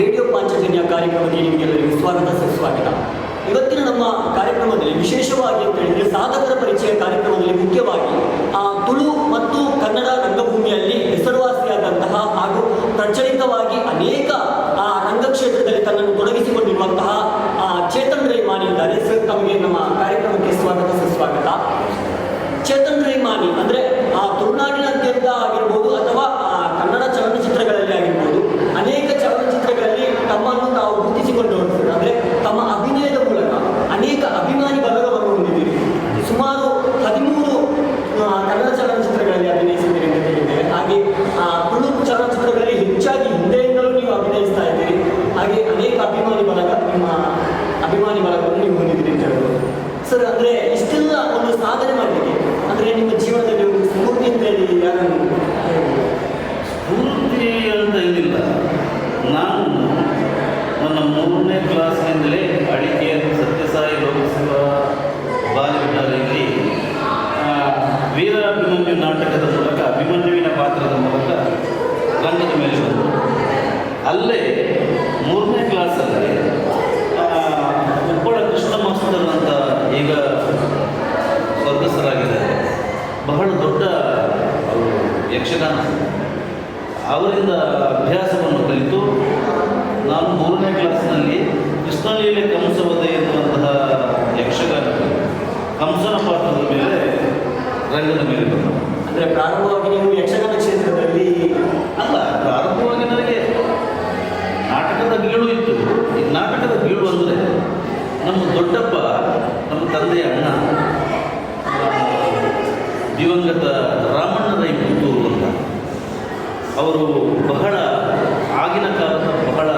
Radio Panchajanya ಕಾರ್ಯಕ್ರಮಕ್ಕೆ ನಿಮಗೆಲ್ಲರಿಗೂ ಸ್ವಾಗತ ಸುಸ್ವಾಗತ. ಇವತ್ತಿನ ನಮ್ಮ ಕಾರ್ಯಕ್ರಮದಲ್ಲಿ ವಿಶೇಷವಾಗಿ ಅಂತ ಹೇಳಿದರೆ ಸಾಧಕರ ಪರಿಚಯ ಕಾರ್ಯಕ್ರಮದಲ್ಲಿ ಮುಖ್ಯವಾಗಿ ತುಳು ಮತ್ತು ಕನ್ನಡ ರಂಗಭೂಮಿಯಲ್ಲಿ ಹೆಸರುವಾಸಿಯಾದಂತಹ ಹಾಗೂ ಪ್ರಚಲಿತವಾಗಿ ಅನೇಕ ರಂಗಕ್ಷೇತ್ರದಲ್ಲಿ ತನ್ನನ್ನು ತೊಡಗಿಸಿಕೊಂಡಿರುವಂತಹ ಚೇತನ್ ರೈಮಾನಿ ಇದ್ದಾರೆ. ಸರ್, ತಮಗೆ ನಮ್ಮ ಕಾರ್ಯಕ್ರಮಕ್ಕೆ ಸ್ವಾಗತ ಸುಸ್ವಾಗತ. ಚೇತನ್ ರೈಮಾನಿ ಅಂದರೆ ತುಳುನಾಡಿನಾದ್ಯಂತ ಆಗಿರ್ಬೋದು ಅಥವಾ ಕನ್ನಡ ಚಲನಚಿತ್ರಗಳಲ್ಲಿ ಆಗಿರ್ಬೋದು ಅನೇಕ ಚಲನಚಿತ್ರಗಳಲ್ಲಿ ತಮ್ಮನ್ನು ತಾವು ಗುರುತಿಸಿಕೊಂಡವರು. ಅಂದರೆ ತಮ್ಮ ಅಭಿನಯದ ಮೂಲಕ ಅನೇಕ ಅಭಿಮಾನಿ ಬಳಗವನ್ನು ಹೊಂದಿದ್ದೀರಿ. ಸುಮಾರು 13 ಕನ್ನಡ ಚಲನಚಿತ್ರಗಳಲ್ಲಿ ಅಭಿನಯಿಸಿದ್ದೀರಿ ಅಂತ ಹೇಳಿದ್ದೇವೆ. ಹಾಗೆ ತುಳು ಚಲನಚಿತ್ರಗಳಲ್ಲಿ ಹೆಚ್ಚಾಗಿ ಹಿಂದೆಯಿಂದಲೂ ನೀವು ಅಭಿನಯಿಸ್ತಾ ಇದ್ದೀರಿ. ಹಾಗೆ ಅನೇಕ ಅಭಿಮಾನಿ ಬಳಗವನ್ನು ನೀವು ಹೊಂದಿದ್ದೀರಿ ಅಂತ ಹೇಳ್ಬೋದು. ಸರ್, ಅಂದರೆ ಇಷ್ಟೆಲ್ಲ ಒಂದು ಸಾಧನೆ ಮಾಡಲಿಕ್ಕೆ ಅಂದರೆ ನಿಮ್ಮ ಜೀವನದಲ್ಲಿ ಒಂದು ಸ್ಫೂರ್ತಿ ಅಂತ ಹೇಳಿ ಯಾರನ್ನು ಸ್ಫೂರ್ತಿ ಅಂತ ಏನಿಲ್ಲ. ನಾನು ನನ್ನ 3ನೇ ಕ್ಲಾಸ್ನಿಂದಲೇ ಅಡಿಕೆ ಸತ್ಯಸಾಯಿ ಲೋಕಸೇವ ಬಾಲವಿದ್ಯಾಲಯದಲ್ಲಿ ವೀರಾಭಿಮನ್ಯು ನಾಟಕದ ಮೂಲಕ ಅಭಿಮನ್ಯುವಿನ ಪಾತ್ರದ ಮೂಲಕ ರಂಗದ ಮೇಲೆ ಬಂದು ಅಲ್ಲೇ 3ನೇ ಕ್ಲಾಸಲ್ಲಿ ಉಪ್ಪಳ ಕೃಷ್ಣ ಮಾಸ್ತರ್ ಅಂತ ಈಗ ಸ್ವರ್ಗಸ್ಥರಾಗಿದ್ದಾರೆ. ಬಹಳ ದೊಡ್ಡ ಅವರು ಯಕ್ಷಗಾನ, ಅವರಿಂದ ಅಭ್ಯಾಸವನ್ನು ಕಲಿತು ನಾನು 3ನೇ ಕ್ಲಾಸ್ನಲ್ಲಿ ಕೃಷ್ಣಲೀಲೆ ಕಂಸವಧೆ ಎನ್ನುವಂತಹ ಯಕ್ಷಗಾನ ಕಂಸನ ಪಾತ್ರದ ಮೇಲೆ ರಂಗದ ಮೇಲೆ ಬಂದು. ಅಂದರೆ ಪ್ರಾರಂಭವಾಗಿ ನೀವು ಯಕ್ಷಗಾನ ಕ್ಷೇತ್ರದಲ್ಲಿ ಅಲ್ಲ, ಪ್ರಾರಂಭವಾಗಿ ನನಗೆ ನಾಟಕದ ಗೀಳು ಇತ್ತು. ಈ ನಾಟಕದ ಗೀಳು ಅಂದರೆ ನಮ್ಮ ದೊಡ್ಡಪ್ಪ, ನಮ್ಮ ತಂದೆಯ ಅಣ್ಣ, ದಿವಂಗತ ರಾಮಣ್ಣ ರೈ ಪುತ್ತೂರು ಅಂತ, ಅವರು ಬಹಳ ಆಗಿನ ಕಾಲದ ಬಹಳ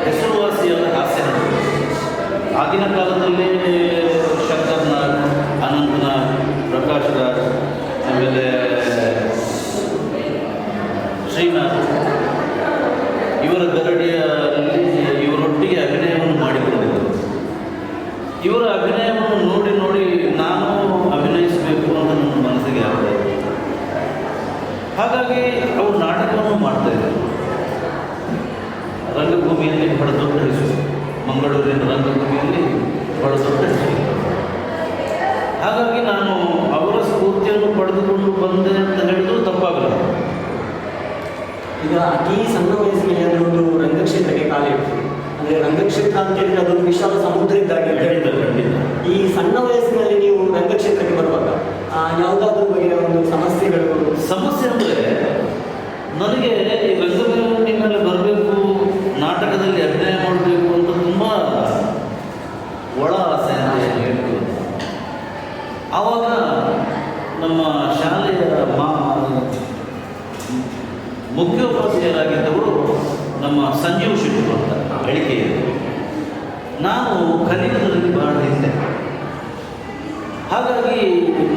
ಹೆಸರುವಾಸಿಯಾದ ಹಾಸ್ಯ ನಟರು. ಆಗಿನ ಕಾಲದಲ್ಲಿ ಶಂಕರ್ನಾಗ್, ಅನಂತನಾಗ್, ಪ್ರಕಾಶ್ ರಾಜ್, ಆಮೇಲೆ ಶ್ರೀನಾಥ್, ಇವರ ಗರಡಿಯಲ್ಲಿ ಇವರೊಟ್ಟಿಗೆ ಅಭಿನಯವನ್ನು ಮಾಡಿಕೊಂಡಿದ್ದರು. ಇವರ ಅಭಿನಯವನ್ನು ನೋಡಿ ನೋಡಿ ನಾನು ಅಭಿನಯಿಸಬೇಕು ಅಂತ ನನ್ನ ಮನಸ್ಸಿಗೆ ಆಗ್ತಾ ಇತ್ತು. ಹಾಗಾಗಿ ಅವರು ನಾಟಕವನ್ನು ಮಾಡ್ತಾಯಿದ್ದರು. ರಂಗಭೂಮಿಯಲ್ಲಿ ಬಹಳ ದೊಡ್ಡ ಹೆಸರು, ಮಂಗಳೂರಿನ ರಂಗಭೂಮಿಯಲ್ಲಿ ಬಹಳ ದೊಡ್ಡ ಹೆಸರು. ಹಾಗಾಗಿ ನಾನು ಅವರ ಸ್ಫೂರ್ತಿಯನ್ನು ಪಡೆದುಕೊಂಡು ಬಂದೆ ಅಂತ ಹೇಳಿದರೂ ತಪ್ಪಾಗಲ್ಲ. ಈಗ ಅತಿ ಸಣ್ಣ ವಯಸ್ಸಿನಲ್ಲಿ ಅಂದರೆ ಒಂದು ರಂಗಕ್ಷೇತ್ರಕ್ಕೆ ಕಾಲಿಡ್ತು. ಅಂದರೆ ರಂಗಕ್ಷೇತ್ರ ಅಂತ ಹೇಳಿದ್ರೆ ಅದೊಂದು ವಿಶಾಲ ಸಮುದ್ರ ಇದ್ದಾಗೆ. ಈ ಸಣ್ಣ ವಯಸ್ಸಿನಲ್ಲಿ ನೀವು ರಂಗಕ್ಷೇತ್ರಕ್ಕೆ ಬರುವಾಗ ಯಾವುದಾದ್ರೂ ಬಗೆಯ ಒಂದು ಸಮಸ್ಯೆ ಅಂದರೆ ನನಗೆ ಈ ರಂಗಭೂಮಿ ಮೇಲೆ ಬರಬೇಕು, ನಾಟಕದಲ್ಲಿ ಅಭಿನಯ ಮಾಡಬೇಕು ಅಂತ ತುಂಬ ಒಳ ಆಸೆ ಅಂತ ಹೇಳ್ತೀವಿ. ಆವಾಗ ನಮ್ಮ ಶಾಲೆಯ ಮುಖ್ಯೋಪಾಧ್ಯಾಯರಾಗಿದ್ದವರು ನಮ್ಮ ಸಂಜೀವ್ ಶೆಟ್ಟಿ ಅಂತ ಅಳಿಕೆಯಲ್ಲಿ. ನಾನು ಕಲಿಯುವುದರಲ್ಲಿ ಬಹಳ ಹಿಂದೆ. ಹಾಗಾಗಿ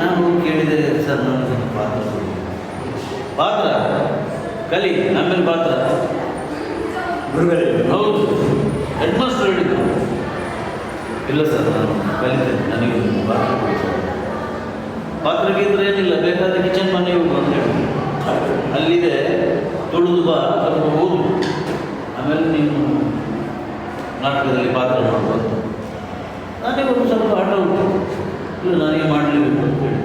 ನಾನು ಕೇಳಿದೆ, ಸರ್ ನನಗೊಂದು ಪಾತ್ರ ಕಲಿ, ನಮ್ಮೇಲೆ ಪಾತ್ರ ಹೌದು. ಹೆಡ್ ಮಾಸ್ಟರ್ ಹೇಳಿದ್ದು, ಇಲ್ಲ ಸರ್ ನಾನು ಕಲಿತೇನೆ, ನನಗೊಂದು ಪಾತ್ರಕ್ಕಿದ್ರೆ ಏನಿಲ್ಲ, ಬೇಕಾದರೆ ಕಿಚನ್ ಮನೆಗೆ ಹೋಗು ಅಂತ ಹೇಳಿ, ಅಲ್ಲಿದೆ ತುಳಿದು ಬಾ, ಅದು ಓದು, ಆಮೇಲೆ ನೀನು ನಾಟಕದಲ್ಲಿ ಪಾತ್ರ ಮಾಡ್ಬೋದು. ನನಗೆ ಒಂದು ಸ್ವಲ್ಪ ಆಟ ಉಂಟು, ಇಲ್ಲ ನನಗೆ ಮಾಡಲೇಬೇಕು ಅಂತ ಹೇಳಿ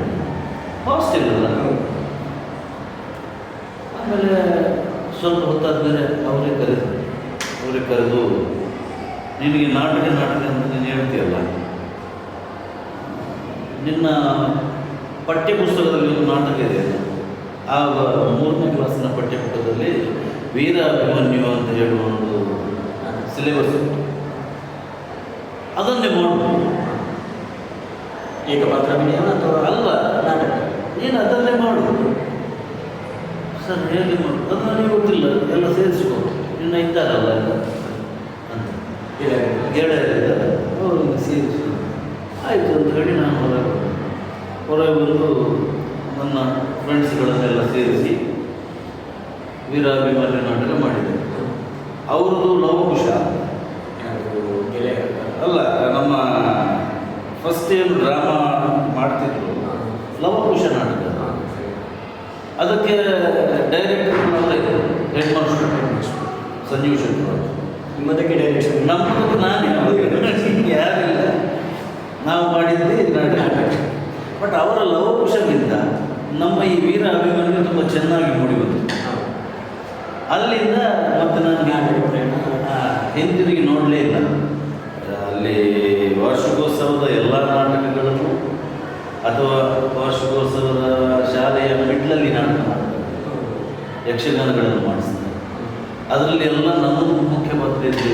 ಹಾಸ್ಟೆಲ್ ಅಲ್ಲ. ಆಮೇಲೆ ಸ್ವಲ್ಪ ಹೊತ್ತಾದ್ಮೇಲೆ ಅವರೇ ಕರೆದು ನಿನಗೆ ನಾಟಕ ಅಂತ ನೀನು ಹೇಳ್ತೀಯಲ್ಲ, ನಿನ್ನ ಪಠ್ಯಪುಸ್ತಕದಲ್ಲಿ ಒಂದು ನಾಟಕ ಇದೆ. ಆಗ 3ನೇ ಕ್ಲಾಸಿನ ಪಠ್ಯಪುಸ್ತಕದಲ್ಲಿ ವೀರಾಭಿಮನ್ಯು ಅಂತ ಹೇಳುವ ಒಂದು ಸಿಲೆಬಸ್ ಉಂಟು, ಅದನ್ನೇ ಮಾಡ್ಬೋದು. ಏಕಪಾತ್ರ ಅಭಿನಯ ಅಥವಾ ಅಲ್ಲ, ನಾಟಕ, ನೀನು ಅದನ್ನೇ ಮಾಡು. ಸರ್ ಹೇಗೆ ಮಾಡು, ಅದು ನನಗೆ ಗೊತ್ತಿಲ್ಲ, ಎಲ್ಲ ಸೇರಿಸ್ಕೊ, ನಿನ್ನ ಇದ್ದಾರಲ್ಲ ಅಂತ ಗೆಳೆಯರಿದ್ದಾರೆ, ಅವ್ರನ್ನ ಸೇರಿಸು ಆಯಿತು ಅಂತ ಹೇಳಿ ನಾನು ಹೊರಗೆ ಬಂದು ನನ್ನ ಫ್ರೆಂಡ್ಸ್ಗಳನ್ನೆಲ್ಲ ಸೇರಿಸಿ ವೀರಾಭಿಮನ್ಯು ನಾಟಕ ಮಾಡಿದೆ. ಅವ್ರದ್ದು ಲವಕುಶ ಅಲ್ಲ, ನಮ್ಮ ಫಸ್ಟ್ ಏನು ಡ್ರಾಮಾ ಮಾಡ್ತಿದ್ರು ಲವಕುಶ ನಾಟಕ, ಅದಕ್ಕೆ ಡೈರೆಕ್ಟರ್ ಹೆಡ್ ಮಾಸ್ಟರ್ ಸಂಜೀವ್ ಶೆಟ್ಟರು. ನಿಮ್ಮದಕ್ಕೆ ಡೈರೆಕ್ಷನ್? ನಮ್ಮದಕ್ಕೆ ನಾನೇ ಯಾರಿಲ್ಲ, ನಾವು ಮಾಡಿದ್ದೆ ನಾಟಕ. ಬಟ್ ಅವರ ಲವಕುಶದಿಂದ ನಮ್ಮ ಈ ವೀರ ಅಭಿಮನ್ಯು ತುಂಬ ಚೆನ್ನಾಗಿ ಮೂಡಿ ಬಂತು. ಅಲ್ಲಿಂದ ಮತ್ತೆ ನಾನು ಹಿಂತಿರುಗಿ ನೋಡಲೇ ಇಲ್ಲ. ಅಲ್ಲಿ ವಾರ್ಷಿಕೋತ್ಸವದ ಎಲ್ಲ ನಾಟಕಗಳನ್ನು ಅಥವಾ ವಾರ್ಷಿಕೋತ್ಸವದ ಶಾಲೆಯ ಮಿಡ್ಲಲ್ಲಿ ನಾಟಕ ಮಾಡ್ತಾರೆ, ಯಕ್ಷಗಾನಗಳನ್ನು ಮಾಡಿಸ್ತಾರೆ. ಅದರಲ್ಲಿ ಎಲ್ಲ ನಮ್ಮದು ಮುಖ್ಯ ಪಾತ್ರ ಇದ್ದೇ.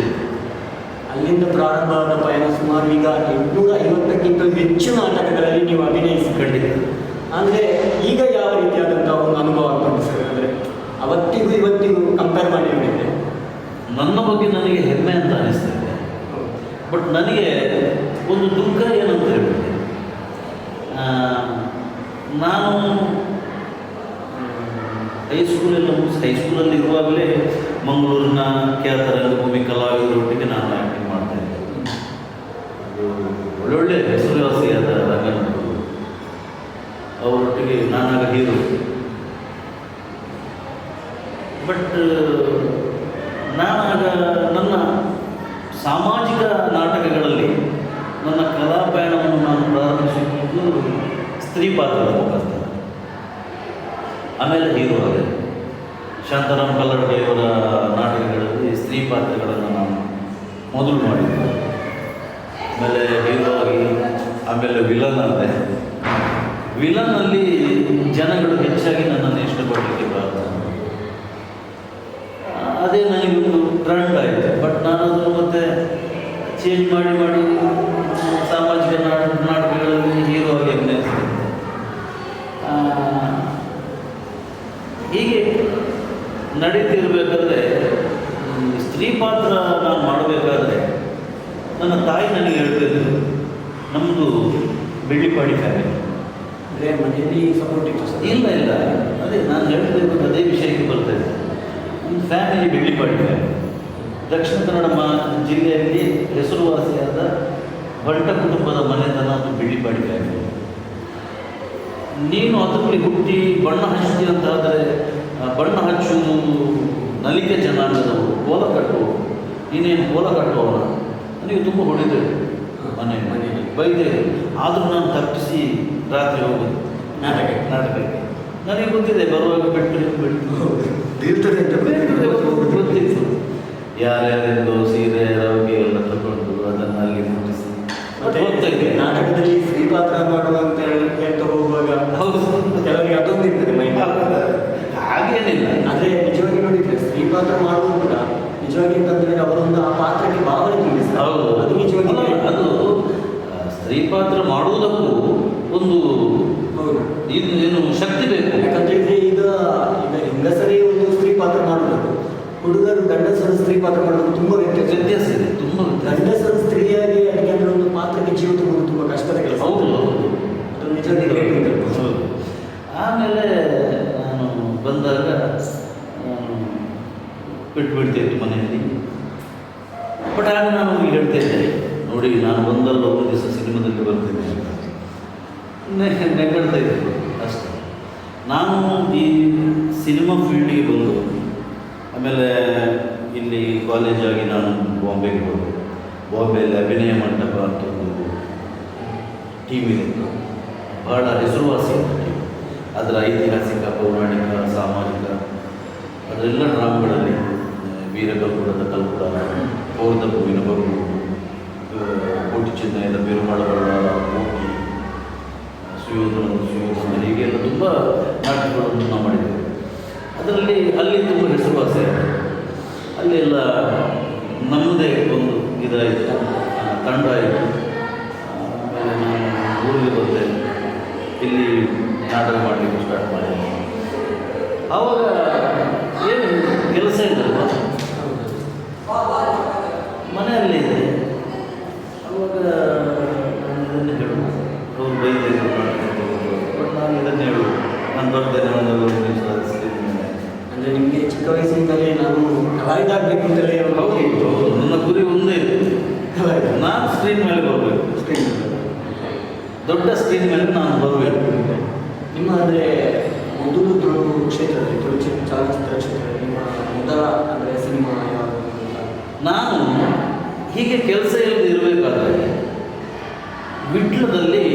ಅಲ್ಲಿಂದ ಪ್ರಾರಂಭವಾದ ಪಯಣ ಸುಮಾರು ಈಗ 850ಕ್ಕಿಂತ ಹೆಚ್ಚು ನಾಟಕಗಳಲ್ಲಿ ನೀವು ಅಭಿನಯಿಸಿ ಖಂಡಿತ. ಅಂದರೆ ಈಗ ಯಾವ ರೀತಿಯಾದಂಥ ಒಂದು ಅನುಭವ ಆಗ್ತದೆ ಸರ್? ಅಂದರೆ ಅವತ್ತಿಗೂ ಇವತ್ತಿಗೂ ಕಂಪೇರ್ ಮಾಡಿ ನೋಡಿದ್ರೆ ನನ್ನ ಬಗ್ಗೆ ನನಗೆ ಹೆಮ್ಮೆ ಅಂತ ಅನಿಸ್ತದೆ. ಬಟ್ ನನಗೆ ಒಂದು ದುಃಖ ಏನಂತ ಹೇಳ್ಬಿಟ್ಟೆ, ನಾನು ಹೈಸ್ಕೂಲಲ್ಲಿ ಇರುವಾಗಲೇ ಮಂಗಳೂರಿನ ಖ್ಯಾತ ರಂಗಭೂಮಿ ಕಲಾವಿದರೊಟ್ಟಿಗೆ ನಾನು ಆ್ಯಕ್ಟಿಂಗ್ ಮಾಡ್ತಾಯಿದ್ದೆ. ಒಳ್ಳೊಳ್ಳೆ ಹೆಸರುವಾಸಿಯಾದ ರಂಗನಟರು, ಅವರೊಟ್ಟಿಗೆ ನಾನಾಗ ಹೀರೋ. ಬಟ್ ನಾನಾಗ ನನ್ನ ಸಾಮಾಜಿಕ ನಾಟಕಗಳಲ್ಲಿ ನನ್ನ ಕಲಾ ಪಯಣವನ್ನು ನಾನು ಪ್ರಾರಂಭಿಸಿದ್ದು ಸ್ತ್ರೀ ಪಾತ್ರದ ಮುಖಾಂತರ. ಆಮೇಲೆ ಹೀರೋ ಆದೆ. ಶಾಂತಾರಾಮ್ ಕಲ್ಲಡ್ಗೆಯವರ ನಾಟಕಗಳಲ್ಲಿ ಸ್ತ್ರೀ ಪಾತ್ರಗಳನ್ನು ನಾನು ಮೊದಲು ಮಾಡಿದ್ದೆ. ಆಮೇಲೆ ಹೀರೋ ಆಗಿ ಆಮೇಲೆ ವಿಲನ್ ಆದೆ. ವಿಲನ್ನಲ್ಲಿ ಜನಗಳು ಹೆಚ್ಚಾಗಿ ನನ್ನನ್ನು ಇಷ್ಟಪಡಲಿಕ್ಕೆ ಪ್ರಾರಂಭ. ಅದೇ ನನಗೊಂದು ಟ್ರೆಂಡ್ ಆಯಿತು. ಬಟ್ ನಾನು ಅದನ್ನು ಮತ್ತೆ ಚೇಂಜ್ ಮಾಡಿ ಸಾಮಾಜಿಕ ನಾಟಕಗಳಲ್ಲಿ ಹೀರೋ ಆಗಿ ಅಭಿನಯಿಸಿದೆ. ಹೀಗೆ ನಡೀತಿರ್ಬೇಕಾದ್ರೆ ಸ್ತ್ರೀ ಪಾತ್ರ ನಾನು ಮಾಡಬೇಕಾದ್ರೆ ನನ್ನ ತಾಯಿ ನನಗೆ ಹೇಳ್ತಿದ್ರು, ನಮ್ಮದು ಬೆಳ್ಳಿಪಾಡಿ ಫ್ಯಾಮಿಲಿ. ಅಂದರೆ ಮನೆಯಲ್ಲಿ ಸಪೋರ್ಟ್ ಇತ್ತು ಸರ್? ಇಲ್ಲ, ಅದೇ ನಾನು ಹೇಳ್ತಿದ್ದು ಅದೇ ವಿಷಯಕ್ಕೆ ಬರ್ತದೆ. ಒಂದು ಫ್ಯಾಮಿಲಿ ಬೆಳ್ಳಿಪಾಡಿ ಫ್ಯಾಮಿಲಿ. ದಕ್ಷಿಣ ಕನ್ನಡ ಜಿಲ್ಲೆಯಲ್ಲಿ ಹೆಸರುವಾಸಿಯಾದ ಬಂಟ ಕುಟುಂಬದ ಮನೆತನ ಅದು ಬೆಳ್ಳಿಪಾಡಿ ಫ್ಯಾಮಿಲಿ. ನೀನು ಅದರಲ್ಲಿ ಹುಟ್ಟಿ ಬಣ್ಣ ಹಚ್ಚಿದೆ ಅಂತಾದರೆ ಬಣ್ಣ ಹಚ್ಚುವುದು ನಲಿಕೆ ಜನಾಂಗದವರು, ಕೋಲ ಕಟ್ಟುವವರು. ನೀನೇನು ಕೋಲ ಕಟ್ಟುವವರ? ನನಗೆ ತುಂಬ ಹೊಡಿದರು ಮನೆಯಲ್ಲಿ ಬೈದೆ. ಆದರೂ ನಾನು ತಪ್ಪಿಸಿ ರಾತ್ರಿ ಹೋಗೋದು ನಾಟಕಕ್ಕೆ. ನನಗೆ ಗೊತ್ತಿದೆ ಬರುವಾಗ ಗೊತ್ತಿತ್ತು. ಯಾರ್ಯಾರೆಂದು ಸೀರೆ ರವಿಗೆ ಎಲ್ಲ ತಗೊಂಡು ಅದನ್ನು ಅಲ್ಲಿ ಮುಟ್ಟಿಸಿ ಮತ್ತೆ ನಾಟಕದಲ್ಲಿ ಸ್ತ್ರೀ ಪಾತ್ರ ಮಾಡುವಂತ ಹೇಳ್ತಾ ಹೋಗುವಾಗ ಹೌದು ಕೆಲವರಿಗೆ ಅದೊಂದು ಇರ್ತದೆ ಮೈಂಡ್. ಹಾಗೇನಿಲ್ಲ. ಆದರೆ ನಿಜವಾಗಿ ನೋಡಿದ್ರೆ ಸ್ತ್ರೀ ಪಾತ್ರ ಮಾಡುವುದು ಕೂಡ ನಿಜವಾಗಿ ಅಂತಂದ್ರೆ ಅವರೊಂದು ಆ ಪಾತ್ರಕ್ಕೆ ಭಾವನೆ ತುಂಬಿಸ್ತಾರೆ. ಹೌದು, ಅದು ನಿಜವಾಗಿ ಅದು ಸ್ತ್ರೀ ಪಾತ್ರ ಮಾಡುವುದಕ್ಕೂ ಒಂದು ಏನು ಶಕ್ತಿ ಬೇಕು. ಯಾಕಂತೇಳಿದ್ರೆ ಈಗ ಹೆಂಗಸರೇ ಒಂದು ಸ್ತ್ರೀ ಪಾತ್ರ ಮಾಡುವುದು, ಹುಡುಗರು ಗಂಡಸರು ಸ್ತ್ರೀ ಪಾತ್ರ ಮಾಡೋದು ತುಂಬ ವ್ಯತ್ಯಾಸ ಇದೆ. ತುಂಬ ಗಂಡಸರು ಸ್ತ್ರೀಯಾಗಿ ಅದಕ್ಕೆ ಅಂದ್ರೆ ಒಂದು ಪಾತ್ರಕ್ಕೆ ಜೀವ ತುಂಬುವುದು ತುಂಬ ಕಷ್ಟದ ಕೆಲಸ. ಹೌದು, ಅದು ನಿಜವಾಗಿ. ಆಮೇಲೆ ನಾನು ಬಂದಾಗ ಬಿಟ್ಬಿಡ್ತಿತ್ತು ಮನೆಯಲ್ಲಿ. ಬಟ್ ಆಗ ನಾನು ಹೇಳ್ತಾ ಇದ್ದೆ, ನೋಡಿ ನಾನು ಒಂದಲ್ಲ ಒಂದು ದಿವಸ ಸಿನಿಮಾದಲ್ಲಿ ಬರ್ತೇನೆ ಅಂತ ನೆಗಡ್ತಾ ಇದ್ದೆ ಅಷ್ಟೇ. ನಾನು ಈ ಸಿನಿಮಾ ಫೀಲ್ಡಿಗೆ ಬಂದು ಆಮೇಲೆ ಇಲ್ಲಿ ಕಾಲೇಜಾಗಿ ನಾನು ಬಾಂಬೆಗೆ ಹೋದೆ. ಬಾಂಬೆಯಲ್ಲಿ ಅಭಿನಯ ಮಂಟಪ ಅಂತ ಒಂದು ಟೀಮ್ ಇದೆ, ಬಹಳ ಹೆಸರುವಾಸಿ ಟೀಮ್. ಅದರ ಐತಿಹಾಸಿಕ, ಪೌರಾಣಿಕ, ಸಾಮಾಜಿಕ ಅದರೆಲ್ಲ ಡ್ರಾಮಗಳಲ್ಲಿ ವೀರಗಲ್ಪುರದ ಕಲ್ಪುರ, ಪೌರದ ಹೂವಿನ ಬಗ್ಗು, ಕೋಟಿ ಚಿನ್ನಯದ ಬಿರುಮಾಳಗಳ ಕೋಟಿ, ಸುಯೋಧನ ಹೀಗೆಲ್ಲ ತುಂಬ ನಾಟಕಗಳನ್ನು ನಾವು ಮಾಡಿದ್ದೇವೆ. ಅದರಲ್ಲಿ ಅಲ್ಲಿ ತುಂಬ ಹೆಸರುವಾಸಿ. ಅಲ್ಲೆಲ್ಲ ನಮ್ಮದೇ ಒಂದು ಇದಾಯಿತು, ತಂಡ ಆಯಿತು. ಆಮೇಲೆ ನಾನು ಊರಿಗೆ ಬಂದೆ, ಇಲ್ಲಿ ನಾಟಕ ಮಾಡಲಿಕ್ಕೆ ಸ್ಟಾರ್ಟ್ ಮಾಡಿದೆ. ಆವಾಗ ಏನು ಕೆಲಸ ಇಲ್ಲಲ್ವ, ಮನೆಯಲ್ಲಿ ಇದೆ. ಆವಾಗ ನಾನು ಇದನ್ನೇ ಹೇಳೋದು, ಅವರು ಬೈದಿದ್ರು ಬಟ್ ನಾನು ಇದನ್ನೇ ಹೇಳೋದು, ನಾನು ಬರ್ತೇನೆ ಒಂದು ನಿಮಿಷ ಅಂದರೆ ನಿಮಗೆ ಚಿಕ್ಕ ವಯಸ್ಸಿನಿಂದಲೇ ನಾನು ಕಲಾವಿದ ಆಗಬೇಕು ಅಂತಲೇ. ಹೌದು, ನನ್ನ ಗುರಿ ಒಂದೇ ಇತ್ತು, ನಾನು ಸ್ಕ್ರೀನ್ ಮೇಲೆ ಬರಬೇಕು. ದೊಡ್ಡ ಸ್ಕ್ರೀನ್ ಮೇಲೆ ನಾನು ಬರಬೇಕು. ನಿಮ್ಮ ಅಂದರೆ ಮೊದಲು ತುಳು ಕ್ಷೇತ್ರದಲ್ಲಿ ತುಳು ಚಲನಚಿತ್ರ ಕ್ಷೇತ್ರದಲ್ಲಿ ನಿಮ್ಮ ಮೊದಲ ಅಂದರೆ ಸಿನಿಮಾ ಯಾವುದು ಅಂತ? ನಾನು ಹೀಗೆ ಕೆಲಸ ಇಲ್ಲದೆ ಇರಬೇಕಾದ್ರೆ ವಿಟ್ಲದಲ್ಲಿ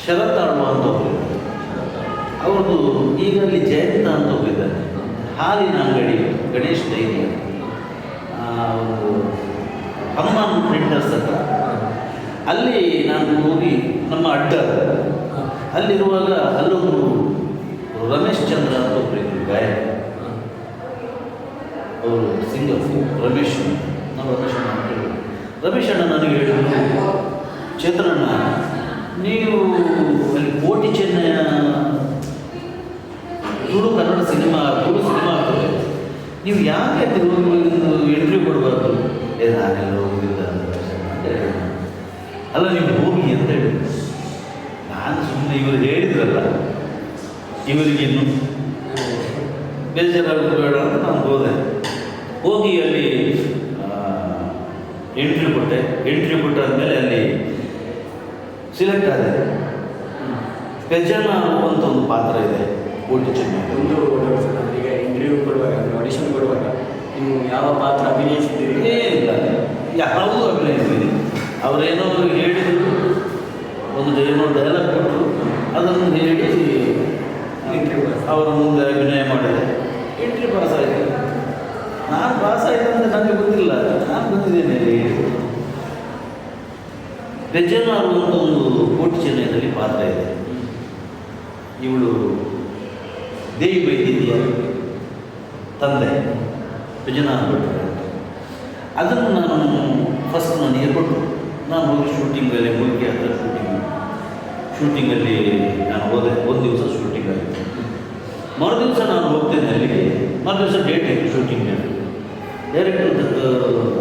ಶರತಾಳ್ವ ಅಂತ ಒಬ್ಬರಿದ್ದಾರೆ. ಅವ್ರದ್ದು ಈಗ ಅಲ್ಲಿ ಜಯಂತ ಅಂತ ಒಬ್ಬರಿದ್ದಾರೆ, ಹಾಲಿನ ಅಂಗಡಿ, ಗಣೇಶ್ ಡೈರಿ ಅಂತ. ಒಂದು ಹನುಮಾನ್ ಪ್ರಿಂಟರ್ಸ್ ಹತ್ರ ಅಲ್ಲಿ ನಾನು ಹೋಗಿ ನಮ್ಮ ಅಡ್ಡ ಅಲ್ಲಿರುವಾಗ ಅಲ್ಲೊಬ್ಬರು ರಮೇಶ್ ಚಂದ್ರ ಅಂತ ಒಬ್ಬರು ಗಾಯಕ, ಅವರು ಸಿಂಗರ್ ರಮೇಶ್. ನಾವು ರಮೇಶ್ ಅಣ್ಣ ಅಂತ ಹೇಳಿ, ರಮೇಶ್ ಅಣ್ಣ ನನಗೆ ಹೇಳಿದ್ರು, ಚೇತನಣ್ಣ ನೀವು ಅಲ್ಲಿ ಕೋಟಿ ಚೆನ್ನಯ ತುಳು ಕನ್ನಡ ಸಿನಿಮಾ ಆಗ್ತದೆ, ನೀವು ಯಾಕೆ ಎಂಟ್ರಿ ಕೊಡಬಾರ್ದು? ನಾನೆಲ್ಲ ಹೋಗುದಿಲ್ಲ ಅಂತ ಹೇಳಿ, ಅಲ್ಲ ನೀವು ಹೋಗಿ ಅಂತ ಹೇಳಿ. ನಾನು ಸುಮ್ಮನೆ ಇವರು ಹೇಳಿದ್ರಲ್ಲ ಇವರಿಗಿನ್ನು ಬೇಜಾರಾಗೋದು ಬೇಡ ಅಂತ ನಾನು ಹೋಗಿ ಅಲ್ಲಿ ಎಂಟ್ರಿ ಕೊಟ್ಟಾದ್ಮೇಲೆ ಅಲ್ಲಿ ಸಿಲೆಕ್ಟ್ ಆದೆ. ಪೆಜನ ಅಂತ ಒಂದು ಪಾತ್ರ ಇದೆ ಕೋಟಿ ಚೆನ್ನೈ. ಒಂದು ಈಗ ಇಂಟರ್ವ್ಯೂ ಕೊಡುವಾಗ ಆಡಿಷನ್ ಕೊಡುವಾಗ ನೀವು ಯಾವ ಪಾತ್ರ ಅಭಿನಯಿಸಿದ್ದೀರಿ? ಏನಿಲ್ಲ, ಯಾವುದೂ ಅಭಿನಯಿಸಿದ್ದೀನಿ. ಅವರೇನೋ ಹೇಳಿದ್ರು, ಒಂದು ಏನೋ ಡೈಲಾಗ್ ಕೊಟ್ಟರು, ಅದನ್ನು ಹೇಳಿ ಅವರ ಮುಂದೆ ಅಭಿನಯ ಮಾಡಿದೆ. ಎಂಟ್ರಿ ಪಾಸ್ ಆಯಿತು. ನಾನು ಪಾಸ್ ಆಯಿತು ಅಂತ ನನಗೆ ಗೊತ್ತಿಲ್ಲ, ನಾನು ಬಂದಿದ್ದೇನೆ. ಪೆಜನ ಅಂತ ಒಂದು ಕೋಟಿ ಚೆನ್ನೈನಲ್ಲಿ ಪಾತ್ರ ಇದೆ. ಇವಳು ದೇವಿ ವೈದ್ಯ ತಂದೆ ಪೆಜನ ಭಟ್ರು. ಅದನ್ನು ನಾನು ಫಸ್ಟ್ ನಾನು ಏರ್ಪಟ್ಟು ನಾನು ಹೋಗಿ ಶೂಟಿಂಗಲ್ಲಿ ಮುಲ್ಕಿ ಹತ್ರ ಶೂಟಿಂಗಲ್ಲಿ ನಾನು ಹೋದೆ. ಒಂದು ದಿವಸ ಶೂಟಿಂಗ್ ಆಯಿತು. ಮರುದಿವಸ ನಾನು ಹೋಗ್ತೇನೆ ಅಲ್ಲಿಗೆ. ಮರುದಿವಸ ಡೇಟ್ ಇತ್ತು ಶೂಟಿಂಗಲ್ಲಿ. ಡೈರೆಕ್ಟರ್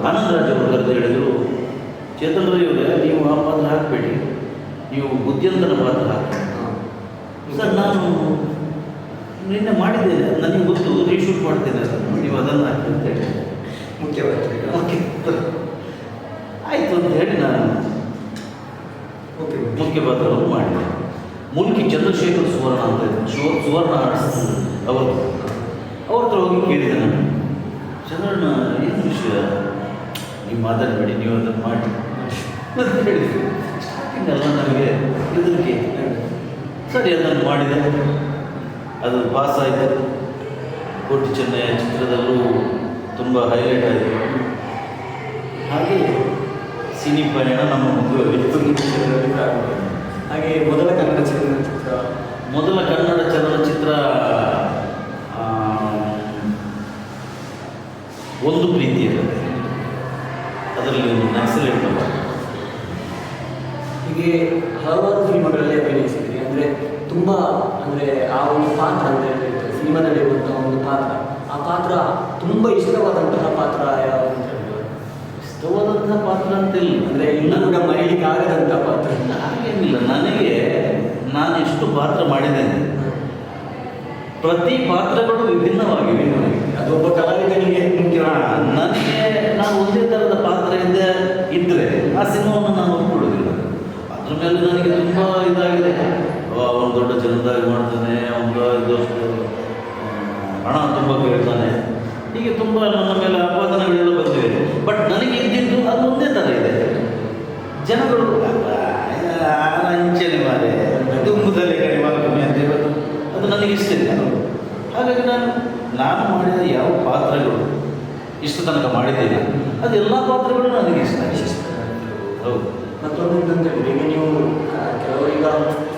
ಆನಂದ್ ರಾಜ್ ಅವರು ಕರೆದು ಹೇಳಿದರು, ಚೇತನ್ ರೈ ಅವರೇ ನೀವು ಆ ಪಾತ್ರ ಹಾಕಬೇಡಿ, ನೀವು ಬುದ್ಧಿವಂತನ ಪಾತ್ರ ಹಾಕಿ. ಸರ್ ನಾನು ನಿನ್ನೆ ಮಾಡಿದ್ದೇನೆ, ನನಗೆ ಗೊತ್ತು, ರೀಶೂಟ್ ಮಾಡ್ತೇನೆ ಸರ್, ನೀವು ಅದನ್ನು ಹಾಕಿ ಅಂತ ಹೇಳಿ ಮುಖ್ಯವಾಗಿ ಆಯಿತು ಅಂತ ಹೇಳಿ ನಾನು ಮುಖ್ಯ ಪಾತ್ರವನ್ನು ಮಾಡಿದೆ. ಮುಲ್ಕಿ ಚಂದ್ರಶೇಖರ್ ಸುವರ್ಣ ಅಂತ ಸುವರ್ಣ ಆರ್ಟ್ಸ್ ಅವರು ಅವ್ರ ಹತ್ರ ಹೋಗಿ ಕೇಳಿದೆ ನಾನು, ಚಂದ್ರಣ್ಣ ಏನು ವಿಷಯ, ನೀವು ಮಾತಾಡಬೇಡಿ, ನೀವು ಅದನ್ನು ಮಾಡಿ ಅಂತ ಹೇಳಿದೆ. ಸ್ಟಾರ್ಟಿಂಗ್ ಎಲ್ಲ ನನಗೆ ಇದಕ್ಕೆ ಸರಿ ಅದನ್ನು ಮಾಡಿದೆ. ಅದು ಪಾಸ್ ಆಯಿತು. ಕೋಟಿ ಚೆನ್ನೈ ಚಿತ್ರದಲ್ಲೂ ತುಂಬ ಹೈಲೈಟ್ ಆಯಿತು. ಹಾಗೆ ಸಿನಿ ಪಯಣ ನಮ್ಮ ಮುಂದುವರಿಯಿತು. ಹಾಗೆ ಮೊದಲ ಕನ್ನಡ ಚಲನಚಿತ್ರ ಒಂದು ಪ್ರೀತಿ ಇರುತ್ತೆ. ಅದರಲ್ಲಿ ಒಂದು ನಕ್ಸಲೇಟ್ ಅಲ್ಲ. ಹೀಗೆ ಹಲವಾರು ಸಿನಿಮಾಗಳಲ್ಲಿ ಅಭಿನಯಿಸಿದ್ರಿ. ಅಂದರೆ ತುಂಬ ಅಂದರೆ ಆ ಒಂದು ಪಾತ್ರ ಅಂದರೆ ಸಿನಿಮಾದಲ್ಲಿರುವಂತಹ ಒಂದು ಪಾತ್ರ, ಆ ಪಾತ್ರ ತುಂಬ ಇಷ್ಟವಾದಂತಹ ಪಾತ್ರ ಯಾವುದು ಅಂತ ಹೇಳ್ಬೋದು? ಇಷ್ಟವಾದಂತಹ ಪಾತ್ರ ಅಂತಿಲ್ಲ, ಅಂದರೆ ಇನ್ನೂ ಕೂಡ ಮರೀಲಿಕ್ಕೆ ಆಗದಂಥ ಪಾತ್ರ ಹಾಗೇನಿಲ್ಲ. ನಾನು ಎಷ್ಟು ಪಾತ್ರ ಮಾಡಿದ್ದೇನೆ, ಪ್ರತಿ ಪಾತ್ರಗಳು ವಿಭಿನ್ನವಾಗಿವೆ. ಅದೊಬ್ಬ ಕಲಾವಿದನಿಗೆ ಮುಖ್ಯ. ನಾನು ಒಂದೇ ಥರದ ಪಾತ್ರ ಇದ್ದರೆ ಆ ಸಿನಿಮಾವನ್ನು ನಾನು ಒಪ್ಪಿಕೊಳ್ಳೋದಿಲ್ಲ. ಅದ್ರ ಮೇಲೆ ನನಗೆ ತುಂಬ ಇದಾಗಿದೆ. ಅವನು ದೊಡ್ಡ ಜನದಾಗಿ ಮಾಡ್ತಾನೆ, ಒಂದು ಹಣ ತುಂಬ ಕೇಳ್ತಾನೆ, ಹೀಗೆ ತುಂಬ ನನ್ನ ಮೇಲೆ ಆಪಾದನೆಗಳೆಲ್ಲ ಬಂದಿವೆ. ಬಟ್ ನನಗೆ ಇದ್ದಿದ್ದು ಅದು ಒಂದೇ ಥರ ಇದೆ. ಜನಗಳು ಅಂಚನೆ ಮಾರೆ ತುಂಬದಲ್ಲಿ ಕಡೆ ಮಾಡ್ತೀನಿ ಅಂತ ಹೇಳೋದು ಅದು ನನಗೆ ಇಷ್ಟ ಇಲ್ಲ. ಹಾಗಾಗಿ ನಾನು ಮಾಡಿದ ಯಾವ ಪಾತ್ರಗಳು ಇಷ್ಟು ತನಕ ಮಾಡಿದ್ದೇನೆ ಅದೆಲ್ಲ ಪಾತ್ರಗಳು ನನಗೆ ಇಷ್ಟ. ಹೌದು. ಮತ್ತೊಂದು ಅಂತ ಹೇಳಿದ್ರೆ, ಈಗ ನೀವು ಕೆಲವರು ಈಗ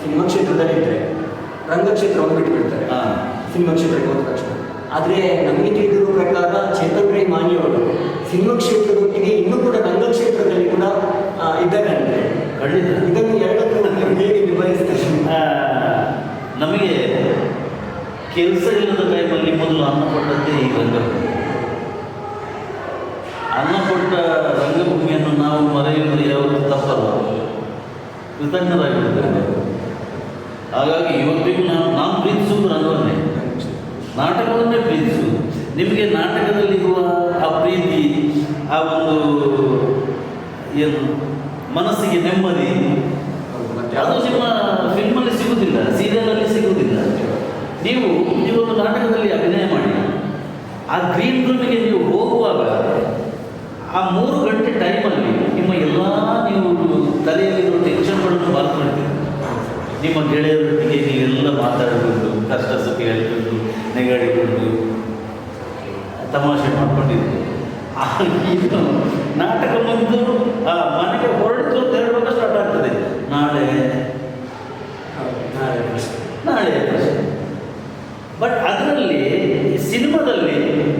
ಸಿನಿಮಾ ಕ್ಷೇತ್ರದಲ್ಲಿದ್ದರೆ ರಂಗಕ್ಷೇತ್ರವನ್ನು ಬಿಟ್ಟುಬಿಡ್ತಾರೆ ಸಿನಿಮಾ ಕ್ಷೇತ್ರಕ್ಕೆ ಹೋದ ತಕ್ಷಣ. ಆದರೆ ನಮಗೆ ತಿಳಿದಿರುವ ಪ್ರಕಾರ ಚೇತನ್ ರೈ ಮಾನಿಯವರು ಸಿನಿಮಾ ಕ್ಷೇತ್ರದೊಟ್ಟಿಗೆ ಇನ್ನೂ ಕೂಡ ರಂಗಕ್ಷೇತ್ರದಲ್ಲಿ ಕೂಡ ಇದ್ದಾರೆ ಅಂದರೆ ಖಂಡಿತ ಇದನ್ನು ಎರಡಕ್ಕೂ ಹೇಗೆ ನಿಭಾಯಿಸ್ತಾರೆ? ನಮಗೆ ಕೆಲಸ ಇಲ್ಲದ ಟೈಮಲ್ಲಿ ಮೊದಲು ಅನ್ನ ಕೊಟ್ಟದ್ದೇ ಈ ರಂಗಭೂಮಿ. ಅನ್ನ ಕೊಟ್ಟ ರಂಗಭೂಮಿಯನ್ನು ನಾವು ಮರೆಯುವುದು ಯಾವುದು ತಪ್ಪಲ್ಲ, ಕೃತಜ್ಞರಾಗಿರುತ್ತೇವೆ. ಹಾಗಾಗಿ ಇವತ್ತಿಗೂ ನಾನು ಪ್ರೀತಿಸುವುದು ರಂಗವನ್ನೇ, ನಾಟಕವನ್ನೇ ಪ್ರೀತಿಸುವುದು. ನಿಮಗೆ ನಾಟಕದಲ್ಲಿರುವ ಆ ಪ್ರೀತಿ, ಆ ಒಂದು ಏನು ಮನಸ್ಸಿಗೆ ನೆಮ್ಮದಿ, ಅದು ನಿಮ್ಮ ಫಿಲ್ಮಲ್ಲಿ ಸಿಗುವುದಿಲ್ಲ, ಸೀರಿಯಲಲ್ಲಿ ಸಿಗುವುದಿಲ್ಲ. ನೀವೊಂದು ನಾಟಕದಲ್ಲಿ ಅಭಿನಯ ಮಾಡಿ ಆ ಗ್ರೀನ್ ರೂಮಿಗೆ ನೀವು ಹೋಗುವಾಗ ಆ 3 ಗಂಟೆ ಟೈಮಲ್ಲಿ ನಿಮ್ಮ ಎಲ್ಲ ನೀವು ತಲೆಯಲ್ಲಿರೋ ಟೆನ್ಷನ್ಗಳನ್ನು ಮಾಡ್ಕೊಳ್ತೀರಿ. ನಿಮ್ಮ ಗೆಳೆಯರೊಟ್ಟಿಗೆ ನೀವೆಲ್ಲ ಮಾತಾಡಿಕೊಂಡು ಕಷ್ಟ ಸುಖ ಹೇಳ್ಕೊಂಡು ನೆಗಾಡಿಕೊಂಡು ತಮಾಷೆ ಮಾಡ್ಕೊಂಡಿದ್ದೀರಿ. ಈಗ ನಾಟಕ ಬಂದು ಮನೆಗೆ ಹೊರಡಿತು ಅಂತ ಹೇಳುವಾಗ ಸ್ಟಾರ್ಟ್ ಆಗ್ತದೆ. ನಾಳೆ ಪ್ರಶ್ನೆ. ಬಟ್ ಅದರಲ್ಲಿ ಸಿನಿಮಾದಲ್ಲಿ